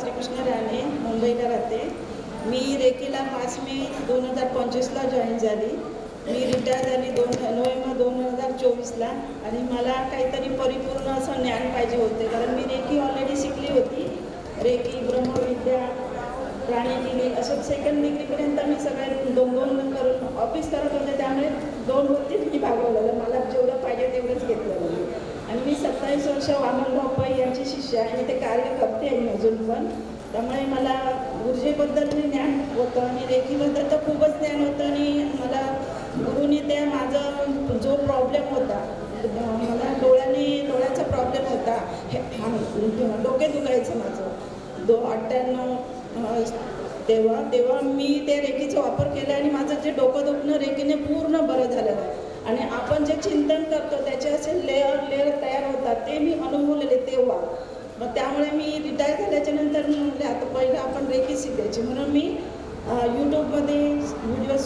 श्रीकृष्ण राणे, मुंबईला राहते. मी रेकीला 5 मे 2025ला जॉईन झाली. मी रिटायर झाली नोव्हेंबर 2024ला. आणि मला काहीतरी परिपूर्ण असं ज्ञान पाहिजे होते, कारण मी रेकी ऑलरेडी शिकली होती. रेकी, ब्रह्मविद्या, प्राणीगिरी असं सेकंड डिग्रीपर्यंत मी सगळ्या दोन करून ऑफिस करत होते. त्यामुळे 2 वृत्तीत मी भागवलेलं. मला जेवढं पाहिजे तेवढंच घेतलेलं. आणि मी 27 वर्ष वामनराव पै यांची शिष्य आहे आणि ते कार्य करते आहे अजून पण. त्यामुळे मला ऊर्जेबद्दल ज्ञान होतं आणि रेखीबद्दल तर खूपच ज्ञान होतं. आणि मला गुरुनी त्या माझा जो प्रॉब्लेम होता, मला डोळ्याचा प्रॉब्लेम होता, डोके दुखायचं माझं 98 तेव्हा मी त्या रेकीचा वापर केला आणि माझं जे डोकं दुखणं रेकीने पूर्ण बरं झालेलं आहे. आणि आपण जे चिंतन करतो त्याचे असे लेअर तयार होतात, ते मी अनुभवलेले तेव्हा. मग त्यामुळे मी रिटायर झाल्याच्यानंतर मी म्हटले आता पहिलं आपण रेकी शिकायची, म्हणून मी यूट्यूबमध्ये व्हिडिओ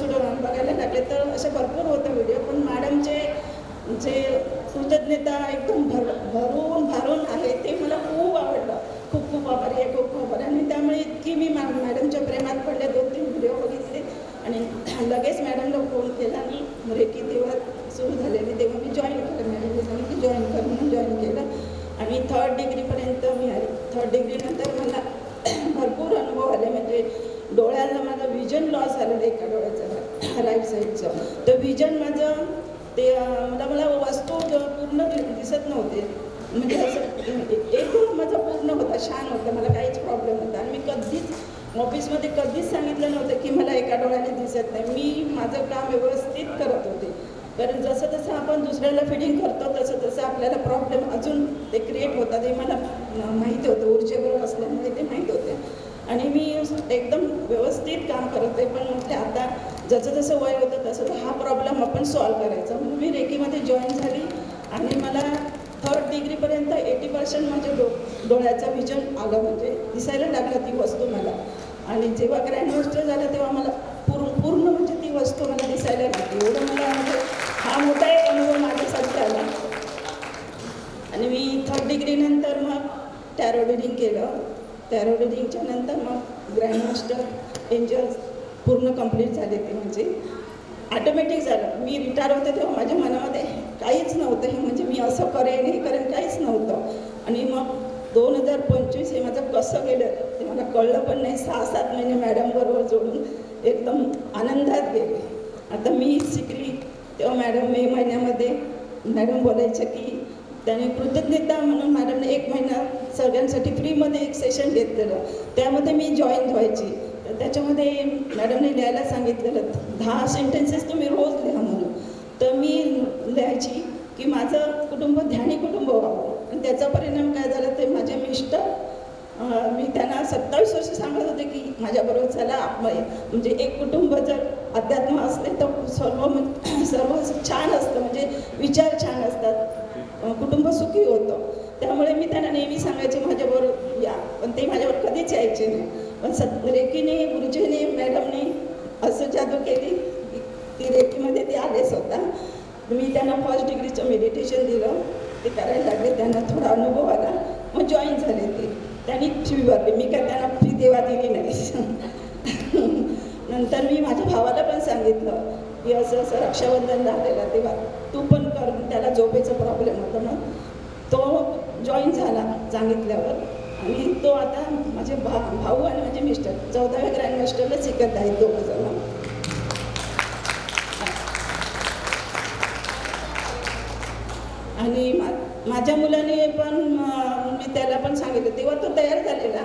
बघायला लागले. तर असे भरपूर होते व्हिडिओ, पण मॅडमचे जे कृतज्ञता एकदम भरून आहे ते मला खूप आवडलं. खूप आभारी आहे, खूप आभारी. आणि त्यामुळे इतकी मी मॅडमच्या प्रेमात पडले. 2-3 व्हिडिओ बघितले आणि लगेच मॅडमला फोन केला. आणि रेकी तेव्हा सुरू झालेली, तेव्हा मी जॉईन केलं. मॅडमने सांगितलं की जॉईन कर, म्हणून जॉईन केलं. आणि 3rd डिग्रीपर्यंत मी आले. 3rd डिग्रीनंतर मला भरपूर अनुभव आले. म्हणजे डोळ्याला माझं विजन लॉस झालेलं, एका डोळ्याचं राईट साईडचं. तर विजन माझं ते मला वस्तू पूर्ण दिसत नव्हते. म्हणजे असं एक डोळा माझा पूर्ण होता, छान होता, मला काहीच प्रॉब्लेम होता. आणि मी कधीच ऑफिसमध्ये कधीच सांगितलं नव्हतं की मला एका डोळ्याने दिसत नाही. मी माझं काम व्यवस्थित करत होते. कारण जसं आपण दुसऱ्याला फिडिंग करतो तसं आपल्याला प्रॉब्लेम अजून ते क्रिएट होतात, हे मला माहिती होतं. ऊर्जेबरोबर असल्यामुळे ते माहीत होते. आणि मी एकदम व्यवस्थित काम करत आहे. पण म्हटले आता जसं वय होतं तसं हा प्रॉब्लेम आपण सॉल्व करायचा, म्हणून मी रेकीमध्ये जॉईन झाली. आणि मला 3rd डिग्रीपर्यंत 80% म्हणजे डोळ्याचं विजन आलं, म्हणजे दिसायला लागलं ती वस्तू मला. आणि जेव्हा ग्रँड मास्टर झालं तेव्हा मला पूर्ण म्हणजे ती वस्तू मला दिसायला लागली. एवढं मला म्हणजे हा मोठा एक अनुभव माझ्यासाठी आला. आणि मी 3rd डिग्रीनंतर मग टॅरो रिडिंग केलं. टॅरो रिडिंगच्या नंतर मग ग्रँड मास्टर एंजल्स पूर्ण कंप्लीट झाले. ते म्हणजे ऑटोमॅटिक झालं. मी रिटायर होते तेव्हा माझ्या मनामध्ये काहीच नव्हतं, हे म्हणजे मी असं करेन हे करेन काहीच नव्हतं. आणि मग 2025 हे माझं कसं गेलं ते मला कळलं पण नाही. 6-7 महिने मॅडमबरोबर जोडून एकदम आनंदात गेले. आता मी शिकली तेव्हा मॅडम मे महिन्यामध्ये मॅडम बोलायचं की त्याने कृतज्ञता म्हणून मॅडमने 1 महिना सगळ्यांसाठी फ्रीमध्ये एक सेशन घेतलेलं. त्यामध्ये मी जॉईन व्हायची. तर त्याच्यामध्ये मॅडमने लिहायला सांगितलेलं 10 सेंटेन्सेस तुम्ही रोज लिहा म्हणून. तर मी लिहायची की माझं कुटुंब ध्यानी कुटुंब व्हावं. आणि त्याचा परिणाम काय झाला ते माझे मिस्टर, मी त्यांना 27 वर्ष सांगत होते की माझ्याबरोबर चला म्हणजे एक कुटुंब जर अध्यात्म असले तर सर्व छान असतं, म्हणजे विचार छान असतात, कुटुंब सुखी होतं. त्यामुळे मी त्यांना नेहमी सांगायचे माझ्याबरोबर या, पण ते माझ्यावर कधीच यायचे नाही. पण रेकीने, गुरुजीने, मॅडमने असं जादू केली ती रेकीमध्ये ते आले स्वतः. मी त्यांना 1st डिग्रीचं मेडिटेशन दिलं, ते करायला लागले. त्यांना थोडा अनुभव आला, मग जॉईन झाले. ते त्यांनी फी भरली, मी काय त्यांना फी देवा दिली नाही. नंतर मी माझ्या भावाला पण सांगितलं की असं रक्षाबंधन झालेलं तेव्हा तू पण कर, त्याला झोपेचा प्रॉब्लेम होता. मग तो जॉईन झाला सांगितल्यावर. आणि तो आता माझे भाऊ आणि माझे मिस्टर 14व्या ग्रँड मास्टरला शिकत आहेत 2 जण. आणि माझ्या मुलाने पण मी त्याला पण सांगितलं, तेव्हा तो तयार झालेला.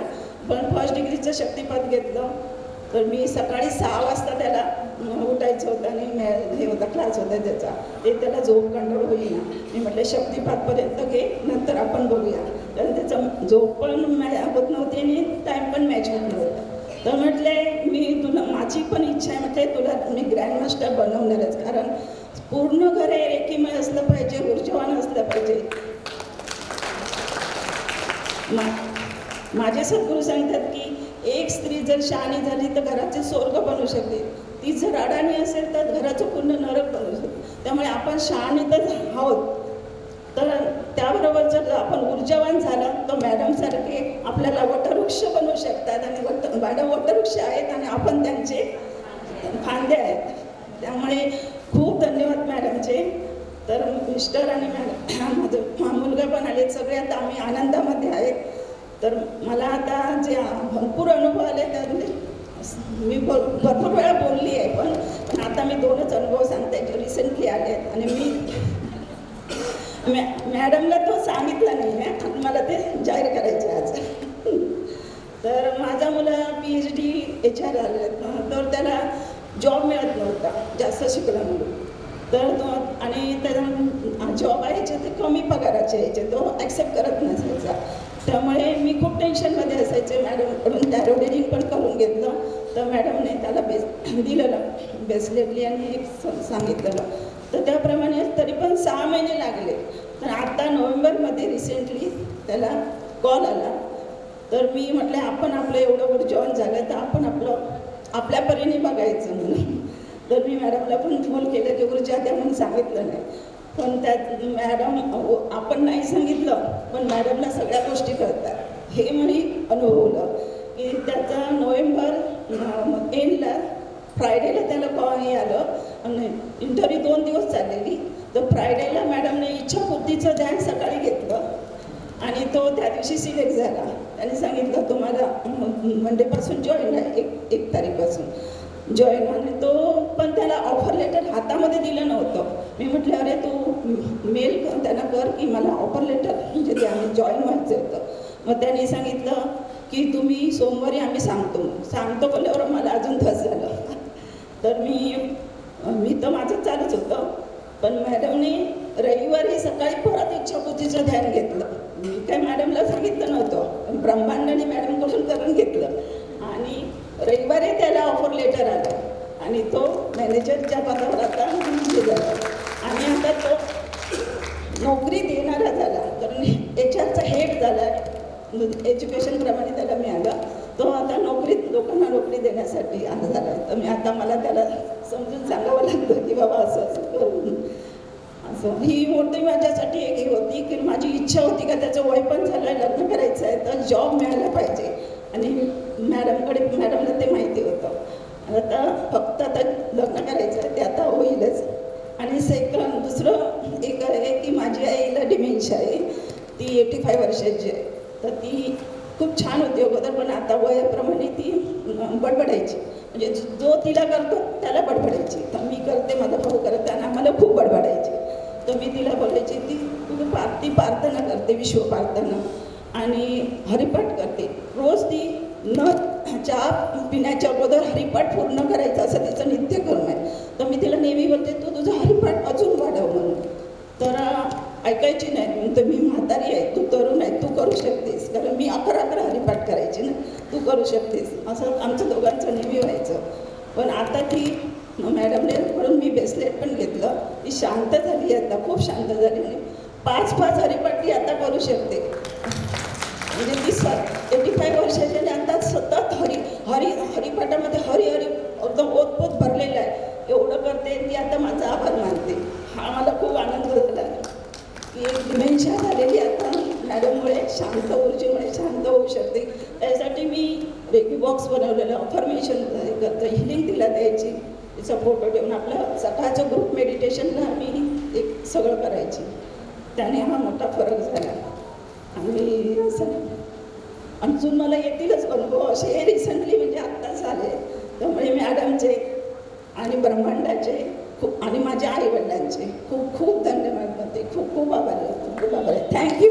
पण 1st डिग्रीचं शक्तिपात घेतलं. तर मी सकाळी 6 वाजता त्याला उठायचं होतं आणि हे होता क्लास होता त्याचा, ते त्याला झोप कंट्रोल होईना. मी म्हटलं शक्तिपातपर्यंत घे, नंतर आपण बघूया. कारण त्याचा झोप पण होत नव्हती आणि टाईम पण मॅच होत नव्हता. तर म्हटले मी माझी पण इच्छा आहे, म्हटले तुला मी ग्रँड मास्टर बनवणारच. कारण पूर्ण घर हे रेकीमय असलं पाहिजे, ऊर्जावान असलं पाहिजे. माझे सद्गुरू सांगतात की एक स्त्री जर शहाणी झाली तर घराचे स्वर्ग बनू शकते, ती जर अडाणी असेल तर घराचं पूर्ण नरक बनू शकते. त्यामुळे आपण शहाणी तर आहोत, तर त्याबरोबर जर आपण ऊर्जावान झालं तर मॅडमसारखे आपल्याला वटवृक्ष बनवू शकतात आणि मॅडम वटवृक्ष आहेत आणि आपण त्यांचे फांदे आहेत. त्यामुळे खूप धन्यवाद मॅडमचे. तर मिस्टर आणि मॅडम माझा मुलगा पण आले, सगळे आता आम्ही आनंदामध्ये आहेत. तर मला आता जे भरपूर अनुभव आले त्यामध्ये मी भरपूर वेळा बोलली आहे, पण आता मी 2च अनुभव सांगते जे रिसेंटली आले आहेत. आणि मी मॅडमला तो सांगितला नाही आहे आणि मला ते जाहीर करायचे आज. तर माझा मुला PhD HR झाले आहेत, तर त्याला जॉब मिळत नव्हता जास्त शिकला म्हणून. तर तो आणि त्याचा जॉब यायचे ते कमी पगाराचे यायचे, तो ॲक्सेप्ट करत नसायचा. त्यामुळे मी खूप टेन्शनमध्ये असायचे. मॅडमकडून टॅरोडिंग पण करून घेतलं, तर मॅडमने त्याला दिलेलं बेसलेटली आणि सांगितलेलं. तर त्याप्रमाणे तरी पण 6 महिने लागले. तर आता नोव्हेंबरमध्ये रिसेंटली त्याला कॉल आला. तर मी म्हटलं आपण आपलं एवढं ऊर्जावान झालं तर आपण आपल्या परीने बघायचं म्हणून. तर मी मॅडमला पण फोन केलं की ऊर्जा द्या म्हणून सांगितलं नाही. पण त्यात मॅडम आपण नाही सांगितलं पण मॅडमला सगळ्या गोष्टी कळतात हे मी अनुभवलं. की त्याचा नोव्हेंबर एंडला फ्रायडेला त्याला कॉल आलं आणि इंटरव्ह्यू 2 दिवस चाललेली. तर फ्रायडेला मॅडमने इच्छापूर्तीचं ध्यान सकाळी घेतलं आणि तो त्या दिवशी सिलेक्ट झाला. त्यांनी सांगितलं तुम्हाला मंडेपासून जॉईन आहे, 1 तारीखपासून जॉईन. आणि तो पण त्याला ऑफर लेटर हातामध्ये दिलं नव्हतं. मी म्हटलं अरे तू मेल कर त्यांना कर की मला ऑफर लेटर म्हणजे ते आम्ही जॉईन व्हायचं होतं. मग त्यांनी सांगितलं की तुम्ही सोमवारी आम्ही सांगतो बोलल्यावर मला अजून धस झालं. तर मी तर माझं चालूच होतं, पण मॅडमने रविवारी सकाळी परत इच्छापूर्तीचं ध्यान घेतलं. मी काय मॅडमला सांगितलं नव्हतं, ब्रह्मांडाने मॅडमकडून करून घेतलं. आणि रविवारी त्याला ऑफर लेटर आलं आणि तो मॅनेजरच्या पदावर आता झाला आणि आता तो नोकरी देणारा झाला. कारण HRचा हेड झाला, एज्युकेशनप्रमाणे त्याला मिळालं. तो आता लोकांना नोकरी देण्यासाठी आता झाला. तर मला त्याला समजून सांगावं लागतं की बाबा असं करून असं. ही मोठी माझ्यासाठी एक ही होती की माझी इच्छा होती का त्याचं वय पण झालं, लग्न करायचं आहे, तर जॉब मिळायला पाहिजे. आणि मॅडमला ते माहिती होतं. आता फक्त आता लग्न करायचं आहे ते आता होईलच. आणि दुसरं एक आहे की माझी आईला डिमेन्शिया आहे, ती 85 वर्षाची आहे. तर ती खूप छान होती अगोदर, पण आता वयाप्रमाणे ती बडबडायची. म्हणजे जो तिला करतो त्याला बडबडायची. तर मी करते, माझा भाऊ करते आणि आम्हाला खूप बडबडायची. तर मी तिला बोलायची ती प्रार्थना करते, विश्व प्रार्थना आणि हरिपाठ करते रोज. ती चहा पिण्याच्या अगोदर हरिपाठ पूर्ण करायचा असं तिचं नित्यक्रम आहे. तर मी तिला नेहमी बोलते तू तुझं हरिपाठ अजून वाढव म्हणून. तर ऐकायची नाही. म्हणतो मी म्हातारी आहे, तू तरुण आहे, तू करू शकतेस. कारण मी 11 हरिपाठ करायची ना, तू करू शकतेस असं आमचं दोघांचं नेहमी व्हायचं. पण आता ती मॅडमने म्हणून मी ब्रेसलेट पण घेतलं. ती शांत झाली, आता खूप शांत झाली. 5 हरिपाठ ती आता करू शकते. म्हणजे ती 85 वर्षाची आणि आता सतत हरिपाठामध्ये हरी एकदम ओतपोत भरलेलं आहे. एवढं करते ती आता माझा आभार मानते. हा मला खूप आनंद झाला की एक डिमेन्शिया झालेली आता मॅडममुळे शांत ऊर्जेमुळे शांत होऊ शकते. त्यासाठी मी रेकी बॉक्स बनवलेलं, अफर्मेशन करतं, हिलिंग तिला द्यायची, तिचा फोटो ठेवून आपलं सकाळचं ग्रुप मेडिटेशनला मी एक सगळं करायची. त्याने हा मोठा फरक झाला. आणि अजून मला येतीलच अनुभव असे रिसेंटली म्हणजे आत्ताच आले. त्यामुळे मॅडमचे आणि ब्रह्मांडाचे खूप आणि माझ्या आईवडिलांचे खूप खूप धन्यवाद करते. खूप खूप आभार आहे. थँक्यू.